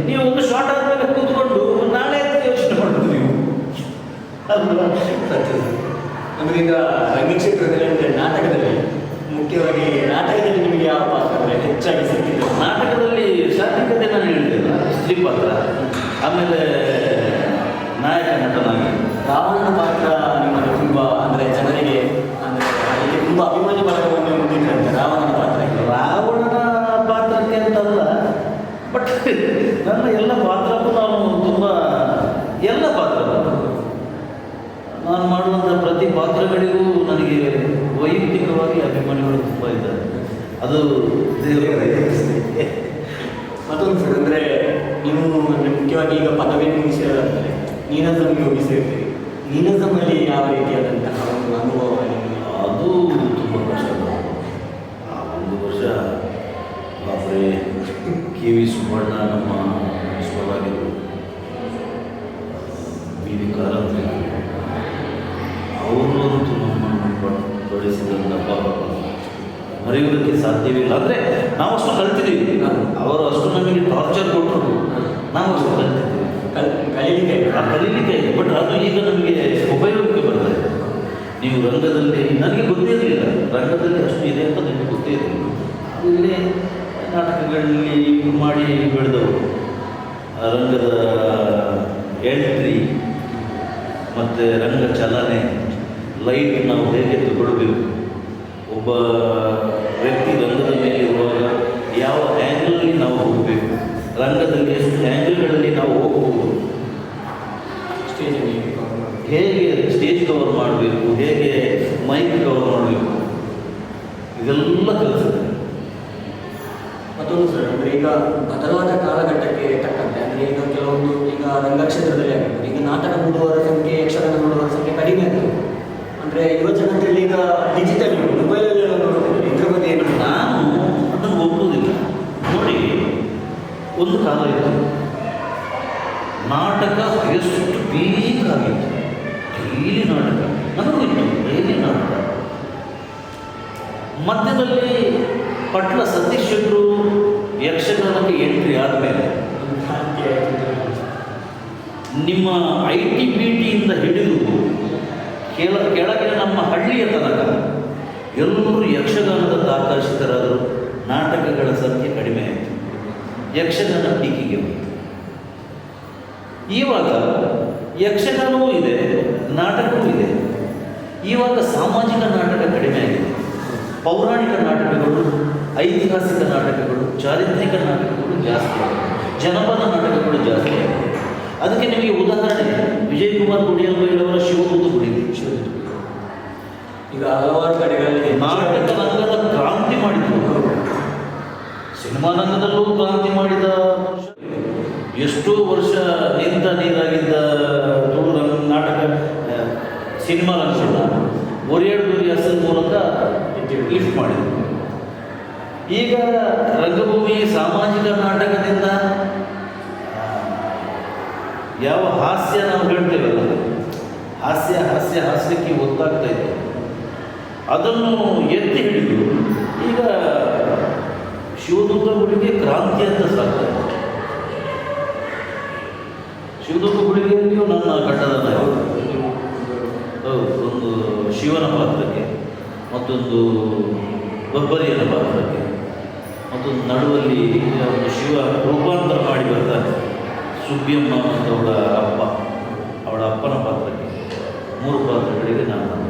ನೀವು ಒಂದು ಶಾರ್ಟ್ ಆದಮೇಲೆ ಕೂತ್ಕೊಂಡು ನಾಳೆ ಅಂತ ಯೋಚನೆ ಮಾಡೋದು ನೀವು. ಅಂದ್ರೆ ಈಗ ರಂಗಕ್ಷೇತ್ರದಲ್ಲಿ ಅಂದರೆ ನಾಟಕದಲ್ಲಿ ಮುಖ್ಯವಾಗಿ ನಾಟಕದಲ್ಲಿ ನಿಮಗೆ ಯಾವ ಪಾತ್ರ ಅಂದರೆ ಹೆಚ್ಚಾಗಿ ಸಿಕ್ಕಿದೆ? ನಾಟಕದಲ್ಲಿ ಶಾಂತಿಕತೆ ನಾನು ಹೇಳಿದ್ದೇನೆ, ಸ್ತ್ರೀ ಪಾತ್ರ. ಆಮೇಲೆ ನಾಯಕ ನಟನಾಗಿ ರಾವಣನ ಪಾತ್ರ ನಿಮಗೆ ತುಂಬ ಅಂದರೆ ಜನರಿಗೆ ಅಂದರೆ ಅದಕ್ಕೆ ತುಂಬ ಅಭಿಮಾನಿ ಬಳಗವನ್ನು ಹೊಂದಿದ್ರಂತೆ ರಾವಣನ ಪಾತ್ರ. ರಾವಣನ ಪಾತ್ರಕ್ಕೆ ಅಂತಲ್ಲ, ಬಟ್ ನನ್ನ ಎಲ್ಲ ಪಾತ್ರಕ್ಕೂ ನಾನು ತುಂಬ ಎಲ್ಲ ಪಾತ್ರ ನಾನು ಮಾಡುವಂಥ ಪ್ರತಿ ಪಾತ್ರಗಳಿಗೂ ನನಗೆ ವೈಯಕ್ತಿಕವಾಗಿ ಅಭಿಮಾನಿಗಳು ತುಂಬ ಇದ್ದಾರೆ. ಅದು ದೇವರ ಮತ್ತೊಂದು ಸರ್ ಅಂದರೆ ನೀವು ಅಂದರೆ ಮುಖ್ಯವಾಗಿ ಈಗ ಪದವಿ ಮುಗಿಸಿದರೆ ನೀನಸಮ್ಗೆ ಹೋಗಿ ಸೇರ್ತೀರಿ. ನೀನಸಮಲ್ಲಿ ಯಾವ ರೀತಿಯಾದಂತಹ ಒಂದು ಅನುಭವ ನಿಮಗೆ? ಅದು ತುಂಬ ಕಷ್ಟ. ಆ 1 ವರ್ಷ ಆದರೆ KV ಸುಬ್ಬಣ್ಣ ನಮ್ಮ ಪ್ರಿನ್ಸಿಪಲ್ BV ಕಾರಂತ್ರಿ ಅವರು ನಮ್ಮನ್ನು ತೊಡಗಿಸಿದಂಥ ಮರೆಯುವುದಕ್ಕೆ ಸಾಧ್ಯವಿಲ್ಲ. ಅಂದರೆ ನಾವು ಅಷ್ಟು ಕಲ್ತಿದ್ದೀವಿ, ಅವರು ಅಷ್ಟು ನಮಗೆ ಟಾರ್ಚರ್ ಕೊಟ್ಟರು, ನಾವು ಅಷ್ಟು ಕಲ್ತಿದ್ದೀವಿ. ಕಲೀಲಿಕ್ಕೆ ಬಟ್ ಅದು ಈಗ ನಮಗೆ ಉಪಯೋಗಕ್ಕೆ ಬರ್ತಾ ಇದೆ. ನೀವು ರಂಗದಲ್ಲಿ ನನಗೆ ಗೊತ್ತೇ ಇರಲಿಲ್ಲ, ರಂಗದಲ್ಲಿ ಅಷ್ಟು ಇದೆ ಅಂತ ನನಗೆ ಗೊತ್ತೇ ಇರಲಿಲ್ಲ. ಅಲ್ಲೇ ನಾಟಕಗಳಲ್ಲಿ ಮಾಡಿ ಬೆಳೆದವರು ರಂಗದ ಎಂಟ್ರಿ ಮತ್ತು ರಂಗ ಚಲನೆ, ಲೈಟ್ ನಾವು ಹೇಗೆ ತಗೊಳ್ಬೇಕು, ಒಬ್ಬ ವ್ಯಕ್ತಿ ರಂಗದ ಮೇಲೆ ಇರುವಾಗ ಯಾವ ಆ್ಯಂಗಲಲ್ಲಿ ನಾವು ಹೋಗಬೇಕು, ರಂಗದಲ್ಲಿ ಎಷ್ಟು ಆ್ಯಂಗಲ್ಗಳಲ್ಲಿ ನಾವು ಹೋಗ್ಬೋದು, ಸ್ಟೇಜಲ್ಲಿ ಹೇಗೆ ಸ್ಟೇಜ್ ಕವರ್ ಮಾಡಬೇಕು, ಹೇಗೆ ಮೈಕ್ ಕವರ್ ಮಾಡಬೇಕು, ಇದೆಲ್ಲ ಕಲಿಸುತ್ತೆ. ಮತ್ತೊಂದು ಸರ್ ಅಂದರೆ ಈಗ ಬದಲಾದ ಕಾಲಘಟ್ಟಕ್ಕೆ ತಕ್ಕಂತೆ ಅಂದರೆ ಈಗ ಕೆಲವೊಂದು ಈಗ ರಂಗಕ್ಷೇತ್ರದಲ್ಲಿ ಆಗಿರ್ಬೋದು, ಈಗ ನಾಟಕ ನೋಡುವವರ ಸಂಖ್ಯೆ, ಯಕ್ಷಗಾನ ನೋಡುವವರ ಸಂಖ್ಯೆ ಕಡಿಮೆ ಆಗ್ತದೆ. ಅಂದರೆ ಯುವಜನತೆಯಲ್ಲಿ ಈಗ ಡಿಜಿಟಲ್ ಮೊಬೈಲಲ್ಲಿ ನೋಡ್ತಿದ್ದೀವಿ, ಇದ್ರ ಬಗ್ಗೆ ಏನು? ನಾನು ಅದನ್ನು ಒಪ್ಪುವುದಿಲ್ಲ. ನೋಡಿ, ಒಂದು ಕಾಲ ಇತ್ತು ನಾಟಕ ಎಷ್ಟು ಬೇಕಾಗಿತ್ತು, ಡೈಲಿ ನಾಟಕ ನನಗೂ ಇತ್ತು, ಡೈಲಿ ನಾಟಕ. ಮಧ್ಯದಲ್ಲಿ ಪಟ್ಲ ಸತೀಶ್ ಶೆಟ್ಟರು ಯಕ್ಷಗಾನಕ್ಕೆ ಎಂಟ್ರಿ ಆದಮೇಲೆ ನಿಮ್ಮ ITBTಯಿಂದ ಹಿಡಿದು ಕೆಳಗಿನ ನಮ್ಮ ಹಳ್ಳಿಯ ತನಕ ಎಲ್ಲರೂ ಯಕ್ಷಗಾನದ ಆಕರ್ಷಿತರಾದರು. ನಾಟಕಗಳ ಸಂಖ್ಯೆ ಕಡಿಮೆ ಆಯಿತು, ಯಕ್ಷಗಾನ ಟೀಕೆಗೆ ಬಂತು. ಇವಾಗ ಯಕ್ಷಗಾನವೂ ಇದೆ, ನಾಟಕವೂ ಇದೆ. ಇವಾಗ ಸಾಮಾಜಿಕ ನಾಟಕ ಕಡಿಮೆ ಆಗಿದೆ, ಪೌರಾಣಿಕ ನಾಟಕಗಳು, ಐತಿಹಾಸಿಕ ನಾಟಕಗಳು, ಚಾರಿತ್ರಿಕ ನಾಟಕಗಳು ಜಾಸ್ತಿ ಆಗಿದೆ, ಜನಪದ ನಾಟಕಗಳು ಜಾಸ್ತಿ ಆಗಿದೆ. ಅದಕ್ಕೆ ನಿಮಗೆ ಉದಾಹರಣೆ ವಿಜಯಕುಮಾರ್ ಗುಡಿಯಲ್ಬೈಲವರ ಶಿವದೂತ ಗುಡಿ. ಈಗ ಹಲವಾರು ಕಡೆಗಳಲ್ಲಿ ನಾಟಕ ರಂಗದ ಕ್ರಾಂತಿ ಮಾಡಿದ್ರು, ಸಿನಿಮಾ ರಂಗದಲ್ಲೂ ಕ್ರಾಂತಿ ಮಾಡಿದ ಮನುಷ್ಯ. ಎಷ್ಟೋ ವರ್ಷ ನಿಂತ ನೀರಾಗಿದ್ದ ತುಳು ನಾಟಕ ಸಿನಿಮಾ ರಂಗದ ಒರಿಯಾಡುಗರಿ ಹೆಸರು ಮೂಲಕ ಲಿಫ್ಟ್ ಮಾಡಿದ್ರು. ಈಗ ರಂಗಭೂಮಿ ಸಾಮಾಜಿಕ ನಾಟಕದಿಂದ ಯಾವ ಹಾಸ್ಯ ನಾವು ಹೇಳ್ತೇವಲ್ಲ, ಹಾಸ್ಯಕ್ಕೆ ಒತ್ತಾಗ್ತಾ ಇತ್ತು, ಅದನ್ನು ಎತ್ತಿ ಹಿಡಿದು ಈಗ ಶಿವದುರ್ಗ ಗುಡಿಗೆ ಕ್ರಾಂತಿ ಅಂತ ಸಾಕ್ತಾರೆ. ಶಿವದುರ್ಗ ಗುಡಿಗೆಯಲ್ಲಿಯೂ ನನ್ನ ಘಟ್ಟದ ಹೌದು, ಒಂದು ಶಿವನ ಪಾತ್ರಕ್ಕೆ, ಮತ್ತೊಂದು ಬಬ್ಬರಿಯನ ಪಾತ್ರಕ್ಕೆ, ಮತ್ತೊಂದು ನಡುವಲ್ಲಿ ಒಂದು ಶಿವ ರೂಪಾಂತರ ಮಾಡಿ ಬರ್ತಾನೆ ಸುಬ್ಬಿಯಮ್ಮ ಅಂತ ಅವಳ ಅಪ್ಪನ ಪಾತ್ರಕ್ಕೆ. 3 ಪಾತ್ರಗಳಿಗೆ ನಾನು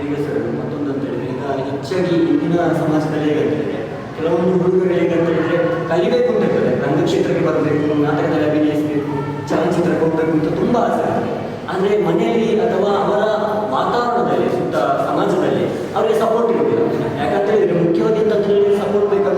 ಈಗ ಸರ್ ಮತ್ತೊಂದು ಅಂತ ಹೇಳಿದ್ರೆ ಈಗ ಹೆಚ್ಚಾಗಿ ಇಂದಿನ ಸಮಾಜದಲ್ಲಿ ಹೇಗಂತೇಳಿದ್ರೆ ಕೆಲವೊಂದು ಹುಡುಗರು ಹೇಗಂತ ಹೇಳಿದ್ರೆ ಕಲಿಬೇಕು ಅಂತ ಇರ್ತದೆ, ರಂಗಕ್ಷೇತ್ರಕ್ಕೆ ಬರಬೇಕು, ನಾಟಕದಲ್ಲಿ ಅಭಿನಯಿಸಬೇಕು, ಚಲನಚಿತ್ರಕ್ಕೆ ಹೋಗಬೇಕು ಅಂತ ತುಂಬ ಆಸೆ ಆಗ್ತದೆ. ಅಂದರೆ ಮನೆಯಲ್ಲಿ ಅಥವಾ ಅವರ ವಾತಾವರಣದಲ್ಲಿ ಸುತ್ತ ಸಮಾಜದಲ್ಲಿ ಅವರಿಗೆ ಸಪೋರ್ಟ್ ಇರೋದಿಲ್ಲ. ಯಾಕಂತ ಹೇಳಿದ್ರೆ ಮುಖ್ಯವಾಗಿ ಅಂತ ಹೇಳಿದ್ರೆ ಸಪೋರ್ಟ್ ಬೇಕಾದ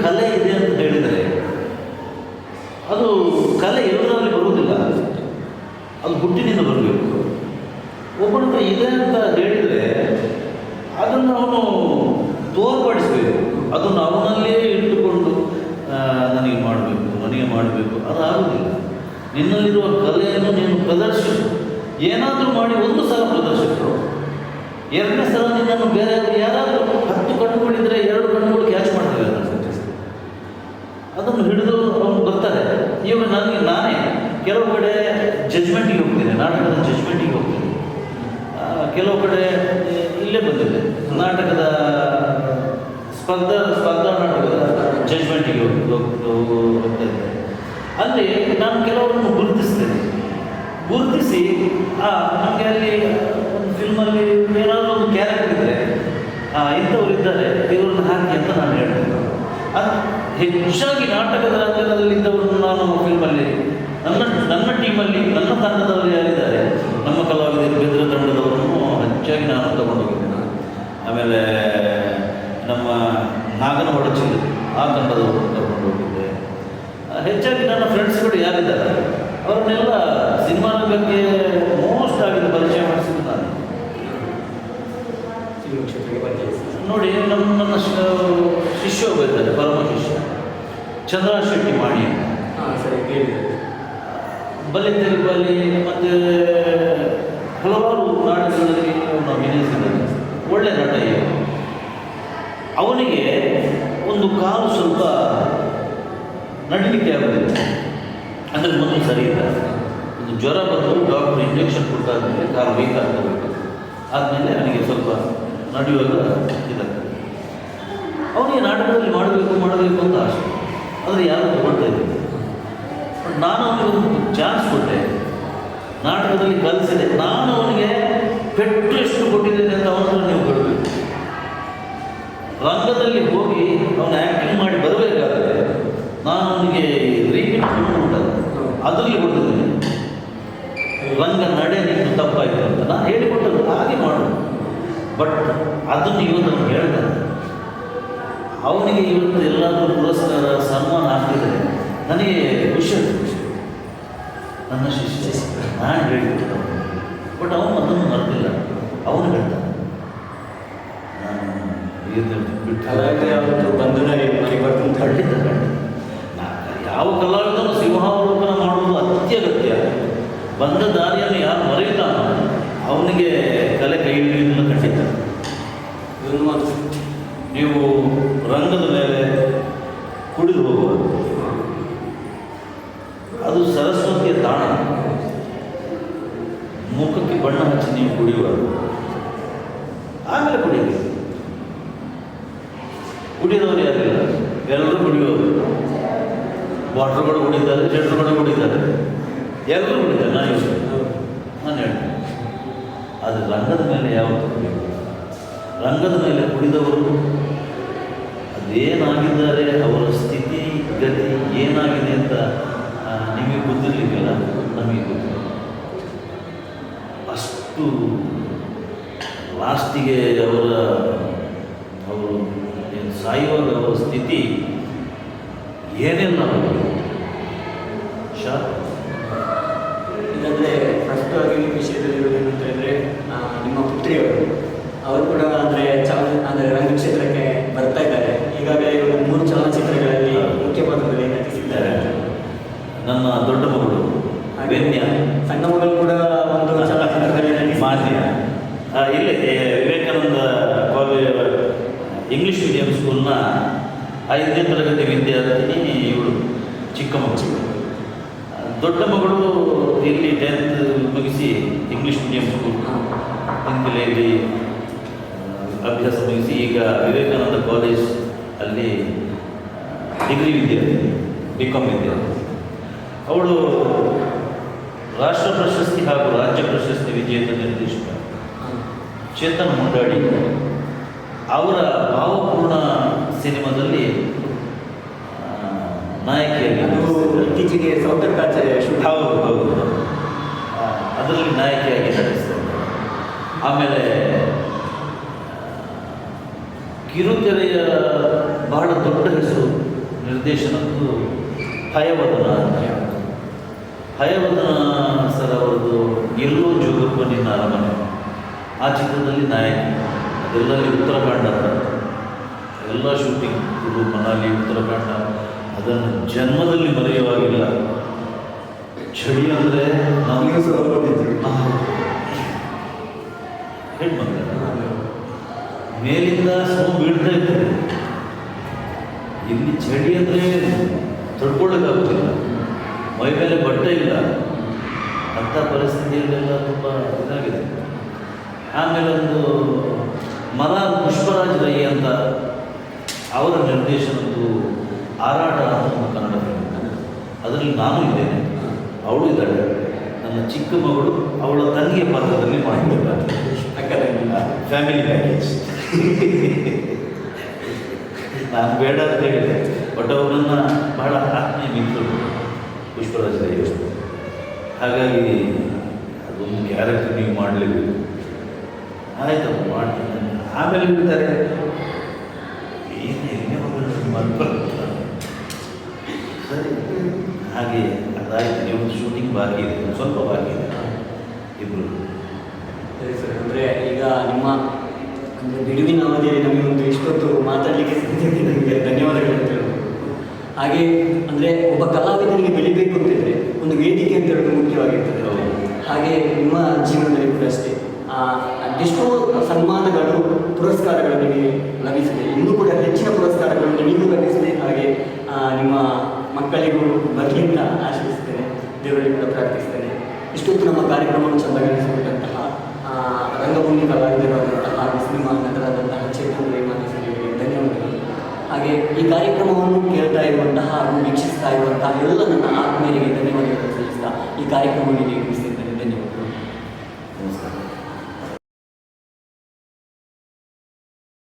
ಕಲೆ ಇದೆ ಅಂತ ಹೇಳಿದರೆ ಅದು ಕಲೆ ಎಲ್ಲರಲ್ಲಿ ಬರುವುದಿಲ್ಲ, ಅದು ಹುಟ್ಟಿನಿಂದ ಬರಬೇಕು. ಒಬ್ಬನ ಇದೆ ಅಂತ ಹೇಳಿದರೆ ಅದನ್ನು ಅವನು ತೋರ್ಪಡಿಸಬೇಕು. ಅದನ್ನು ಅವನಲ್ಲೇ ಇಟ್ಟುಕೊಂಡು ನನಗೆ ಮಾಡಬೇಕು ಅದಾಗುವುದಿಲ್ಲ. ನಿನ್ನಲ್ಲಿರುವ ಕಲೆಯನ್ನು ನೀನು ಪ್ರದರ್ಶಿಸು. ಏನಾದರೂ ಮಾಡಿ ಒಂದು ಸಲ ಪ್ರದರ್ಶಿಸು, ಎರಡನೇ ಸಲ ನಿನ್ನನ್ನು ಬೇರೆ ಯಾರಾದರೂ 10 ಕಣ್ಣುಗಳಿದ್ದರೆ 2 ಕಣ್ಣುಗಳು ಕ್ಯಾಚ್ ಮಾಡ್ತೇವೆ ಅದನ್ನು ಹಿಡಿದು ಅವನು ಬರ್ತಾರೆ. ಇವಾಗ ನಾನೇ ಕೆಲವು ಕಡೆ ಜಜ್ಮೆಂಟಿಗೆ ಹೋಗ್ತೇನೆ, ನಾಟಕದ ಜಜ್ಮೆಂಟಿಗೆ ಹೋಗ್ತೇನೆ. ಕೆಲವು ಕಡೆ ಇಲ್ಲೇ ಬಂದಿದೆ, ನಾಟಕದ ಸ್ಪರ್ಧಾ ನಾಟಕದ ಜಜ್ಮೆಂಟಿಗೆ ಹೋಗ್ತಾ ಇದ್ದೆ. ಅಲ್ಲಿ ನಾನು ಕೆಲವರನ್ನು ಗುರುತಿಸಿ ನಮಗೆ ಅಲ್ಲಿ ಒಂದು ಫಿಲ್ಮಲ್ಲಿ ಏನಾದರೂ ಒಂದು ಕ್ಯಾರೆಕ್ಟರ್ ಇದ್ದರೆ ಇಂಥವ್ರು ಇದ್ದಾರೆ ಇವ್ರನ್ನ ಹಾಕಿ ಅಂತ ನಾನು ಹೇಳ್ತೇನೆ. ಅದು ಹೆಚ್ಚಾಗಿ ನಾಟಕದ ರಂಗದಲ್ಲಿದ್ದವರನ್ನು ನಾನು ಫಿಲ್ಮಲ್ಲಿ ನನ್ನ ಟೀಮಲ್ಲಿ ನನ್ನ ತಂಡದವರು ಯಾರಿದ್ದಾರೆ, ನಮ್ಮ ಕಲಾವಿದರು ಬೆದ್ರ ತಂಡದವರನ್ನು ಹೆಚ್ಚಾಗಿ ನಾನು ತಗೊಂಡೋಗಿದ್ದೇನೆ. ಆಮೇಲೆ ನಮ್ಮ ನಾಗನ ಒಡಚಿಲ್ಲ ಆ ತಂಡದವರನ್ನು ಕರ್ಕೊಂಡು ಹೋಗಿದ್ದೆ. ಹೆಚ್ಚಾಗಿ ನನ್ನ ಫ್ರೆಂಡ್ಸ್ಗಳು ಯಾರಿದ್ದಾರೆ ಅವ್ರನ್ನೆಲ್ಲ ಸಿನಿಮಾ ರಂಗಕ್ಕೆ ಮೋಸ್ಟ್ ಆಗಿ ಪರಿಚಯ ಮಾಡಿಸಿದ್ದು ನಾನು. ನೋಡಿ, ನನ್ನ ಶಿಷ್ಯ ಒಬ್ಬ ಇದ್ದಾರೆ, ಪರಮ ಶಿಷ್ಯ ಚಂದ್ರ ಶೆಟ್ಟಿ ಮಾಡಿ ಬಲಿತೆಲುಗಲ್ಲಿ ಮತ್ತು ಹಲವಾರು ನಾಟಕಗಳಲ್ಲಿ ಅವನು ಅಭಿನಯಿಸಿದ್ದಾನೆ. ಒಳ್ಳೆ ನಟ. ಅವನಿಗೆ ಒಂದು ಕಾಲು ಸ್ವಲ್ಪ ನಡೀಲಿಕ್ಕೆ ಆಗೋದಿಲ್ಲ, ಅಂದರೆ ಮೊದಲು ಸರಿ ಇಲ್ಲ. ಒಂದು ಜ್ವರ ಬಂದು ಡಾಕ್ಟರ್ ಇಂಜೆಕ್ಷನ್ ಕೊಟ್ಟಾದ್ಮೇಲೆ ಕಾಲು ವೀಕ್ ಆಗಬೇಕು. ಆದಮೇಲೆ ಅವನಿಗೆ ಸ್ವಲ್ಪ ನಡೆಯುವಾಗ ಇದಾಗ್ತದೆ. ಅವನಿಗೆ ನಾಟಕದಲ್ಲಿ ಮಾಡಬೇಕು ಅಂತ ಆಸೆ, ಆದರೆ ಯಾರು ತಗೊಳ್ತಾ ಇದ್ದೀನಿ. ನಾನು ಅವನಿಗೆ ಒಂದು ಚಾನ್ಸ್ ಕೊಟ್ಟೆ, ನಾಟಕದಲ್ಲಿ ಕಲಿಸಿದೆ. ನಾನು ಅವನಿಗೆ ಪೆಟ್ಟು ಎಷ್ಟು ಕೊಟ್ಟಿದ್ದೇನೆ ಅಂತ ಅವನನ್ನು ನೀವು ಕೊಡಬೇಕು. ರಂಗದಲ್ಲಿ ಹೋಗಿ ಅವನು ಆ್ಯಕ್ಟಿಂಗ್ ಮಾಡಿ ಬರಬೇಕಾದ್ರೆ ನಾನು ಅವನಿಗೆ ರಿಪೀಟ್ ಉಂಟಲ್ಲ ಅದರಲ್ಲಿ ಕೊಟ್ಟಿದ್ದೀನಿ. ರಂಗ ನಡೆ ನೀನು ತಪ್ಪಾಯಿತು ಅಂತ ನಾನು ಹೇಳಿಕೊಟ್ಟದ್ದು, ಹಾಗೆ ಮಾಡು. ಬಟ್ ಅದನ್ನು ಇವತ್ತು ಅವನು ಹೇಳ್ತಾನೆ. ಅವನಿಗೆ ಇವತ್ತು ಎಲ್ಲಾದರೂ ಪುರಸ್ಕಾರ ಸನ್ಮಾನ ಆಗ್ತಿದ್ದಾರೆ, ನನಗೆ ಖುಷಿ. ನನ್ನ ಶಿಷ್ಯ ನಾನು ಹೇಳಿಕೊಟ್ಟು, ಬಟ್ ಅವನು ಅದನ್ನು ಮರೆತಿಲ್ಲ. ಅವನು ಹೇಳ್ತಾನೆ, ಖಂಡಿತ ಯಾವ ಕಲಾವಿದನು ಸಿಂಹಾವಲೋಕನ ಮಾಡುವುದು ಅತ್ಯಗತ್ಯ. ಬಂದ ದಾರಿಯನ್ನು ಯಾರು ಮರೆಯುತ್ತಾನೋ ಅವನಿಗೆ ಕಲೆ ಕೈ ಹಿಡಿಯುವುದನ್ನು ಖಂಡಿತ. ನೀವು ರಂಗದ ಮೇಲೆ ಕುಡಿದು ಹೋಗುವುದು ಅದು ಸರಸ್ವತಿಯ ತಾಣ. ಮುಖಕ್ಕೆ ಬಣ್ಣ ಹಚ್ಚಿ ನೀವು ಕುಡಿಯುವುದು, ಆಮೇಲೆ ಕುಡಿಯಿರಿ. ಕುಡಿದವರು ಯಾರಿಲ್ಲ, ಎಲ್ಲರೂ ಕುಡಿಯೋರು. ವಾಟ್ರುಗಳು ಕುಡಿತಾರೆ, ಜೆಟ್ರುಗಳು ಕುಡಿತಾರೆ, ಎಲ್ಲರೂ ಕುಡಿತಾರೆ. ನಾನು ಹೇಳ್ತೇನೆ, ಆದರೆ ರಂಗದ ಮೇಲೆ ಯಾವತ್ತೂ ಕುಡಿಯೋದು. ರಂಗದ ಮೇಲೆ ಕುಡಿದವರು ಅದೇನಾಗಿದ್ದಾರೆ, ಅವರ ಸ್ಥಿತಿ ಗತಿ ಏನಾಗಿದೆ ಅಂತ ನಿಮಗೆ ಗೊತ್ತಿರಲಿಕ್ಕಿಲ್ಲ, ನಮಗೆ ಗೊತ್ತಿಲ್ಲ. ಅಷ್ಟು ಲಾಸ್ಟಿಗೆ ಅವರು ಸಾಯುವಾಗ ಅವರ ಸ್ಥಿತಿ ಏನೆಲ್ಲ ಇಲ್ಲಾಂದರೆ ಫಸ್ಟ್ ಆಗಿ ವಿಷಯದಲ್ಲಿ ಏನಂತ ಹೇಳಿದ್ರೆ ನಿಮ್ಮ ಪುತ್ರಿಯವರು ಅವರು ಕೂಡ ಅಂದರೆ ರಂಗಕ್ಷೇತ್ರಕ್ಕೆ ಬರ್ತಾ ಇದ್ದಾರೆ. ಈಗಾಗಲೇ 3 ಚಲನಚಿತ್ರಗಳಲ್ಲಿ ಮುಖ್ಯ ಪಾತ್ರದಲ್ಲಿ ನಟಿಸಿದ್ದಾರೆ. ನನ್ನ ದೊಡ್ಡ ಮಗಳು ಬೆನ್ಯ, ಸಣ್ಣ ಮಗಳು ಕೂಡ ಒಂದು ಚಲನಚಿತ್ರದಲ್ಲಿ ಮಾನ್ಯ ಇಲ್ಲೇ ವಿವೇಕಾನಂದ ಕಾಲೇಜ್ ಇಂಗ್ಲೀಷ್ ಮೀಡಿಯಂ ಸ್ಕೂಲ್ನ 5ನೇ ತರಗತಿ ವಿದ್ಯಾರ್ಥಿನಿ ಇವಳು, ಚಿಕ್ಕ ಮಗಳು. ದೊಡ್ಡ ಮಗಳು ಇಲ್ಲಿ 10th ಮುಗಿಸಿ ಇಂಗ್ಲೀಷ್ ಮೀಡಿಯಂ ಸ್ಕೂಲ್ ಇಂಗ್ಲೆಯಲ್ಲಿ ಅಭ್ಯಾಸ ಮುಗಿಸಿ ಈಗ ವಿವೇಕಾನಂದ ಕಾಲೇಜ್ ಅಲ್ಲಿ ಡಿಗ್ರಿ ವಿದ್ಯಾರ್ಥಿ, BCom ವಿದ್ಯಾರ್ಥಿ. ಅವಳು ರಾಷ್ಟ್ರ ಪ್ರಶಸ್ತಿ ಹಾಗೂ ರಾಜ್ಯ ಪ್ರಶಸ್ತಿ ವಿಜೇತ ನಿರ್ದೇಶಕ ಚೇತನ್ ಮುಂಡಾಡಿ ಅವರ ಭಾವಪೂರ್ಣ ಸಿನಿಮಾದಲ್ಲಿ ನಾಯಕಿಯಾಗಿ, ಇತ್ತೀಚೆಗೆ ಸೌಂದರ್ಯ ಹೌದು ಅದರಲ್ಲಿ ನಾಯಕಿಯಾಗಿ ನಟಿಸ್ತಾರೆ. ಆಮೇಲೆ ಕಿರುತೆರೆಯ ಬಹಳ ದೊಡ್ಡ ಹೆಸರು ನಿರ್ದೇಶನದ್ದು ಹಯವದನ. ಹಯವದನ ಸರ್ ಅವರದ್ದು ಎಲ್ಲೋ ಜೋಗಪ್ಪ ನಿನ್ನ ಅರಮನೆ, ಆ ಚಿತ್ರದಲ್ಲಿ ನಾಯಕಿ. ಅದೆಲ್ಲಲ್ಲಿ ಉತ್ತರಾಖಂಡ ಎಲ್ಲ ಶೂಟಿಂಗ್, ಇದು ಮನಾಲಿ ಉತ್ತರಾಖಂಡ. ಅದನ್ನು ಜನ್ಮದಲ್ಲಿ ಮರೆಯುವಾಗಿಲ್ಲ. ಚಳಿ ಅಂದರೆ ನಮಗೂ ಹೇಳಿ ಬಂದ ಮೇಲಿಂದ ಸ್ನೋ ಬೀಳ್ತಾ ಇರ್ತದೆ. ಇಲ್ಲಿ ಚಳಿ ಅಂದರೆ ತಡ್ಕೊಳ್ಳೋಕ್ಕಾಗೋದಿಲ್ಲ, ಮೈ ಮೇಲೆ ಬಟ್ಟೆ ಇಲ್ಲ, ಅಂಥ ಪರಿಸ್ಥಿತಿಯಲ್ಲೆಲ್ಲ ತುಂಬ ಇದಾಗಿದೆ. ಆಮೇಲೆ ಒಂದು ಪುಷ್ಪರಾಜ್ ರೈ ಅಂತ ಅವರ ನಿರ್ದೇಶನದ್ದು ಹಾರಾಟ ಅಂತ ಒಂದು ಕನ್ನಡ ಫಿಲ್ಮ್. ಅದರಲ್ಲಿ ನಾನು ಇದ್ದೇನೆ, ಅವಳು ಇದ್ದಾಳೆ. ನನ್ನ ಚಿಕ್ಕ ಮಗಳು ಅವಳ ತಂಗಿಯ ಪಾತ್ರದಲ್ಲಿ ಮಾಡಿದ್ದಾರೆ. Family package. ನಾನು ಬೇಡ ಅಂತ ಹೇಳಿದೆ, ಬಟ್ ಅವರನ್ನು ಬಹಳ ಆತ್ಮೀಯ ಮಿತ್ರರು ಪುಷ್ಪರಾಜ್ ರೈ. ಹಾಗಾಗಿ ಅದೊಂದು ಕ್ಯಾರೆಕ್ಟರ್ ನೀವು ಮಾಡಲೇಬೇಕು. ಆಯ್ತಪ್ಪ ಮಾಡ್ತೀನಿ. ಆಮೇಲೆ ಹೇಳ್ತಾರೆ ಏನು ಎಣ್ಣೆ ಮಗಳು ಸರಿ. ಹಾಗೆ ಅದಾಯ್ತು. ನೀವು ಶೂಟಿಂಗ್ ಬಾಕಿ ಇದೆ, ಸ್ವಲ್ಪ ಬಾಕಿ ಇದೆ ಇಬ್ಬರು. ಸರಿ ಸರ್, ಅಂದರೆ ಈಗ ನಿಮ್ಮ ಅಂದರೆ ಬಿಡುವಿನ ಅವಧಿಯಲ್ಲಿ ನಮಗೆ ಒಂದು ಇಷ್ಟೊತ್ತು ಮಾತಾಡಲಿಕ್ಕೆ ಸಿಗ್ತದೆ, ನಮಗೆ ಧನ್ಯವಾದಗಳು ಅಂತ ಹೇಳ್ಬೋದು. ಹಾಗೆ ಅಂದರೆ ಒಬ್ಬ ಕಲಾವಿದನಿಗೆ ಬೆಳಿಬೇಕು ಅಂತಿದ್ರೆ ಒಂದು ವೇದಿಕೆ ಅಂತ ಹೇಳೋದು ಮುಖ್ಯವಾಗಿರ್ತದೆ. ಹಾಗೆ ನಿಮ್ಮ ಜೀವನದಲ್ಲಿ ಕೂಡ ಅಷ್ಟೇ ಅದೆಷ್ಟೋ ಸನ್ಮಾನಗಳು, ಪುರಸ್ಕಾರಗಳು ನಿಮಗೆ ಲಭಿಸಿದೆ. ಇನ್ನೂ ಕೂಡ ಹೆಚ್ಚಿನ ಪುರಸ್ಕಾರಗಳು ನಿಮಗೂ ಲಭಿಸಿದೆ. ಹಾಗೆ ನಿಮ್ಮ ಮಕ್ಕಳಿಗೂ ಬರಲಿ ಅಂತ ಆಶಿಸ್ತೇನೆ, ದೇವರಿಗೆ ಕೂಡ ಪ್ರಾರ್ಥಿಸ್ತೇನೆ. ಇಷ್ಟೊತ್ತು ನಮ್ಮ ಕಾರ್ಯಕ್ರಮವನ್ನು ಚೆಂದಗೊಳಿಸಿಕೊಂಡಂತಹ ರಂಗಭೂಮಿ ಕಲಾವಿದರಾದಂತಹ ಸಿನಿಮಾ ನಟರಾದಂತಹ ಚೇತನ್ ರೇಮಾನಸರಿಗೆ ಧನ್ಯವಾದಗಳು. ಹಾಗೆ ಈ ಕಾರ್ಯಕ್ರಮವನ್ನು ಕೇಳ್ತಾ ಇರುವಂತಹ ಹಾಗೂ ವೀಕ್ಷಿಸ್ತಾ ಇರುವಂತಹ ಎಲ್ಲ ನನ್ನ ಆತ್ಮೀಯರಿಗೆ ಧನ್ಯವಾದಗಳು ಸಲ್ಲಿಸ್ತಾ ಈ ಕಾರ್ಯಕ್ರಮವನ್ನು ನಿರ್ಮಿಸಿದೆ.